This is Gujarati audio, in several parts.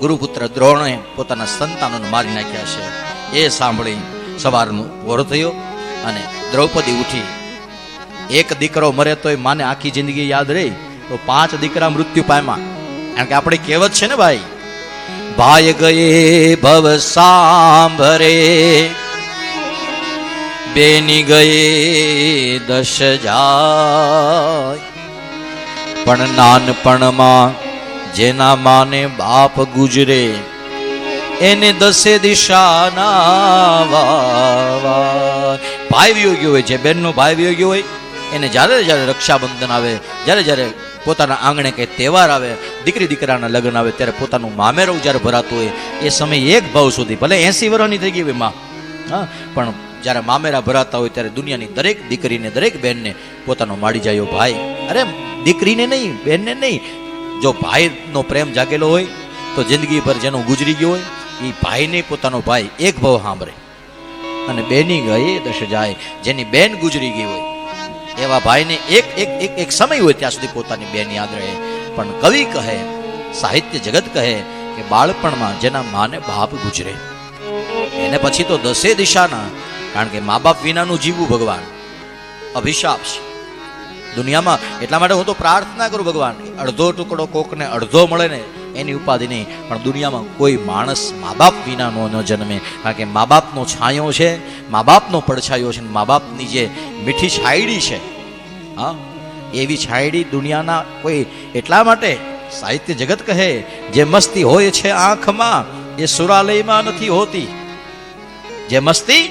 ગુરુપુત્ર દ્રોણે પોતાના સંતાનોને મારી નાખ્યા છે. એ સાંભળી સવારનું વોર થયો અને દ્રૌપદી ઉઠી. એક દીકરો મરે તોય માને આખી જિંદગી યાદ રહી, તો 5 દીકરા મૃત્યુ પામ્યા. કારણ કે આપણી કહેવત છે ને ભાઈ, ભાઈ ગયે ભવ સાંભરે, બેની ગયે દશ જાય. પણ નાનપણમાં જેના માને બાપ ગુજરે, એને 10 દિશાના વાવા. ભાઈ વિયોગ્ય હોય છે, બેનનો ભાઈ વિયોગ્ય હોય, એને જ્યારે જ્યારે રક્ષાબંધન આવે, જ્યારે જ્યારે પોતાના આંગણે કંઈ તહેવાર આવે, દીકરી દીકરાના લગ્ન આવે, ત્યારે પોતાનું મામેરું જ્યારે ભરાતું હોય, એ સમય એક ભાવ સુધી, ભલે 80 વર્ષની થઈ ગઈ હોય માં, હા, પણ જ્યારે મામેરા ભરાતા હોય ત્યારે દુનિયાની દરેક દીકરીને, દરેક બહેનને પોતાનો માડી જાય ભાઈ. અરે દીકરીને નહીં, બહેનને નહીં, જો ભાઈનો પ્રેમ જાગેલો હોય તો જિંદગી ભર જેનું ગુજરી ગયું હોય એ ભાઈને પોતાનો ભાઈ એક ભાવ સાંભળે. અને બેની ગયે દશ જાય, જેની બેન ગુજરી ગઈ હોય એવા ભાઈને એક એક એક એક સમય હોય ત્યાં સુધી પોતાની બેન યાદ રહે. પણ કવિ કહે, સાહિત્ય જગત કહે કે બાળપણમાં જેના માને બાપ ગુજરે એને પછી તો 10 દિશાના. કારણ કે મા બાપ વિનાનું જીવવું ભગવાન અભિશાપ છે દુનિયામાં. એટલા માટે હું તો પ્રાર્થના કરું ભગવાન, અડધો ટુકડો કોકને અડધો મળે ને એની ઉપાધિ નહીં, પણ દુનિયામાં કોઈ માણસ મા બાપ વિનાનો ન જન્મે. કારણ કે મા બાપનો છાંયો છે, મા બાપનો પડછાયો છે, મા બાપની જે મીઠી છાયડી છે, હા, એવી છાયડી દુનિયાના કોઈ. એટલા માટે સાહિત્ય જગત કહે, જે મસ્તી હોય છે આંખમાં એ સુરાલયમાં નથી હોતી. જે મસ્તી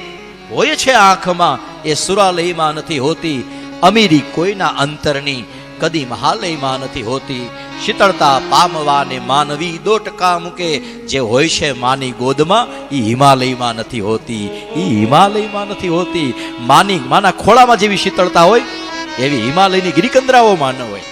હોય છે આંખમાં એ સુરાલયમાં નથી હોતી. અમીરી કોઈના અંતરની કદી મહાલયમાં નથી હોતી. શીતળતા પામવાને માનવી 2% મૂકે, જે હોય છે માની ગોદમાં એ હિમાલયમાં નથી હોતી. એ હિમાલયમાં નથી હોતી. માના ખોળામાં જેવી શીતળતા હોય એવી હિમાલયની ગિરિકંદરાઓમાં ન હોય.